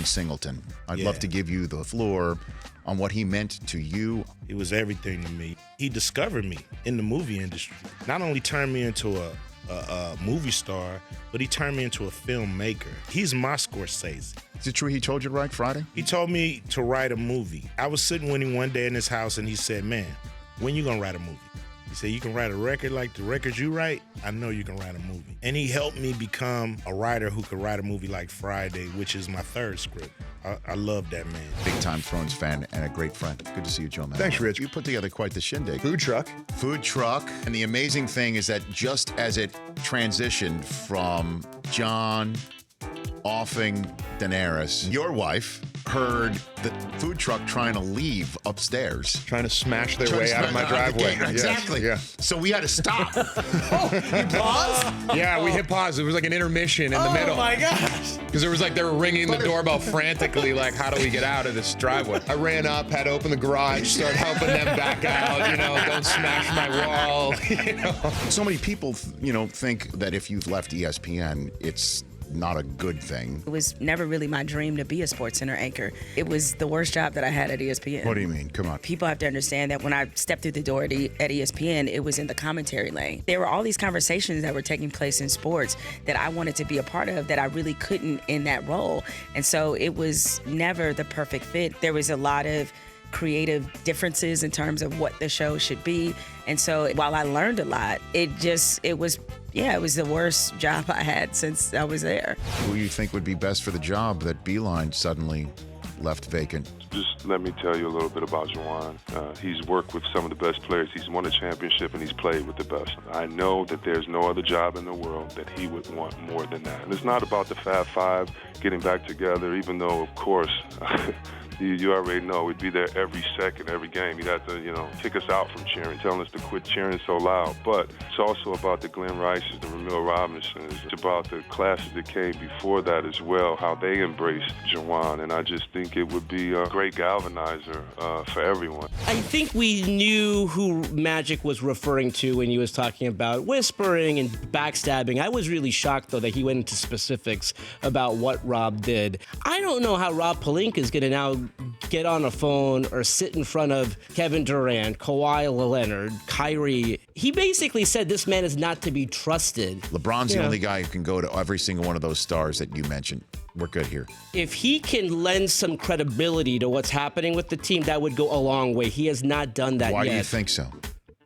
John Singleton. I'd love to give you the floor on what he meant to you. It was everything to me. He discovered me in the movie industry. Not only turned me into a movie star, but he turned me into a filmmaker. He's my Scorsese. Is it true he told you to write Friday? He told me to write a movie. I was sitting with him one day in his house, and he said, man, when you gonna write a movie? He said, you can write a record like the records you write? I know you can write a movie. And he helped me become a writer who could write a movie like Friday, which is my third script. I love that man. Big-time Thrones fan and a great friend. Good to see you, Joe, man. Thanks, Rich. You put together quite the shindig. Food truck. Food truck. And the amazing thing is that just as it transitioned from John offing Daenerys, your wife heard the food truck trying to leave upstairs. Trying to smash their way out of my driveway. Exactly. Yeah. So we had to stop. You paused? Yeah, we hit pause. It was like an intermission in the middle. Oh my gosh. Because there was like, they were ringing the doorbell frantically, like, how do we get out of this driveway? I ran up, had to open the garage, start helping them back out, don't smash my wall, So many people, think that if you've left ESPN, it's not a good thing. It was never really my dream to be a SportsCenter anchor. It was the worst job that I had at ESPN. What do you mean? Come on. People have to understand that when I stepped through the door at ESPN, it was in the commentary lane. There were all these conversations that were taking place in sports that I wanted to be a part of that I really couldn't in that role. And so it was never the perfect fit. There was a lot of creative differences in terms of what the show should be. And so while I learned a lot, it was the worst job I had since I was there. Who you think would be best for the job that Beeline suddenly left vacant? Just let me tell you a little bit about Juwan. He's worked with some of the best players. He's won a championship, and he's played with the best. I know that there's no other job in the world that he would want more than that. And it's not about the Fab Five getting back together, even though, of course, you already know we'd be there every second, every game. He'd have to, kick us out from cheering, telling us to quit cheering so loud. But it's also about the Glenn Rices, the Ramil Robinsons. It's about the classes that came before that as well, how they embraced Juwan. And I just think it would be a great galvanizer for everyone. I think we knew who Magic was referring to when he was talking about whispering and backstabbing. I was really shocked, though, that he went into specifics about what Rob did. I don't know how Rob Pelinka is going to now get on a phone or sit in front of Kevin Durant, Kawhi Leonard, Kyrie. He basically said this man is not to be trusted. LeBron's the only guy who can go to every single one of those stars that you mentioned. We're good here. If he can lend some credibility to what's happening with the team, that would go a long way. He has not done that yet. Why do you think so?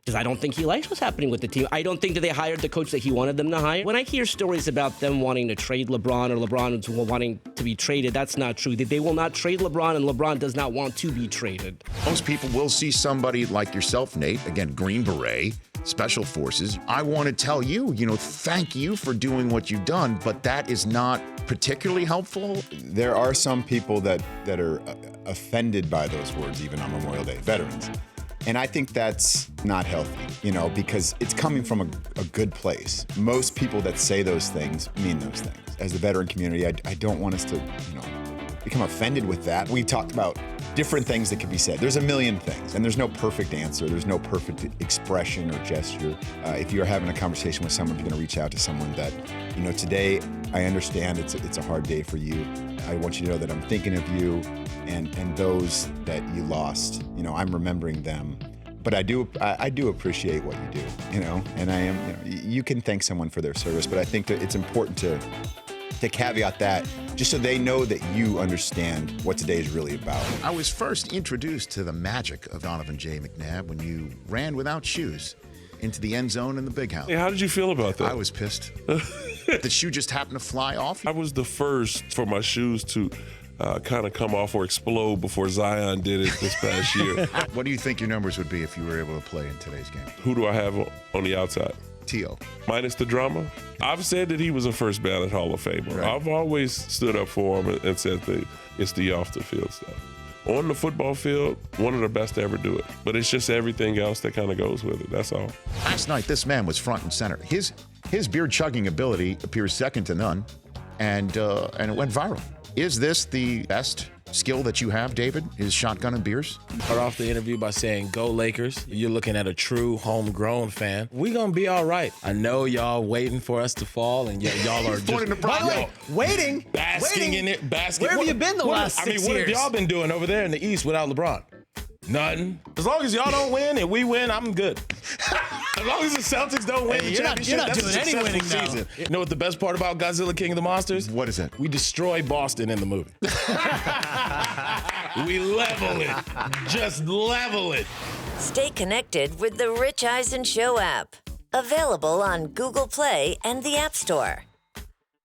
Because I don't think he likes what's happening with the team. I don't think that they hired the coach that he wanted them to hire. When I hear stories about them wanting to trade LeBron or LeBron wanting to be traded, that's not true. They will not trade LeBron, and LeBron does not want to be traded. Most people will see somebody like yourself, Nate, again, Green Beret, Special Forces. I want to tell you, thank you for doing what you've done, but that is not particularly helpful. There are some people that are offended by those words, even on Memorial Day, veterans. And I think that's not healthy, because it's coming from a good place. Most people that say those things mean those things. As the veteran community, I don't want us to, become offended with that. We talked about different things that could be said. There's a million things, and there's no perfect answer. There's no perfect expression or gesture. If you're having a conversation with someone, you're gonna reach out to someone that, today, I understand it's a hard day for you. I want you to know that I'm thinking of you and those that you lost. I'm remembering them. But I do appreciate what you do, and I am, you can thank someone for their service, but I think that it's important to caveat that just so they know that you understand what today is really about. I was first introduced to the magic of Donovan J. McNabb when you ran without shoes into the end zone in the big house. Hey, how did you feel about that? I was pissed. The shoe just happened to fly off. I was the first for my shoes to kind of come off or explode before Zion did it this past year. What do you think your numbers would be if you were able to play in today's game? Who do I have on the outside? T.O. Minus the drama. I've said that he was a first ballot Hall of Famer. Right. I've always stood up for him and said that it's the off the field stuff. On the football field, one of the best to ever do it. But it's just everything else that kind of goes with it. That's all. Last night, this man was front and center. His beer chugging ability appears second to none, and it went viral. Is this the best skill that you have, David, is shotgun and beers? Start off the interview by saying, "Go Lakers." You're looking at a true homegrown fan. We gonna be all right. I know y'all waiting for us to fall, and y'all are just By the way, waiting. basking in it. Basking. Where have you been the last 6 what years? have y'all been doing over there in the East without LeBron? Nothing. As long as y'all don't win and we win, I'm good. As long as the Celtics don't win the you're not championship, that's doing a any successful winning now. season. You know what the best part about Godzilla King of the Monsters? What is that? We destroy Boston in the movie. We level it. Just level it. Stay connected with the Rich Eisen Show app. Available on Google Play and the App Store.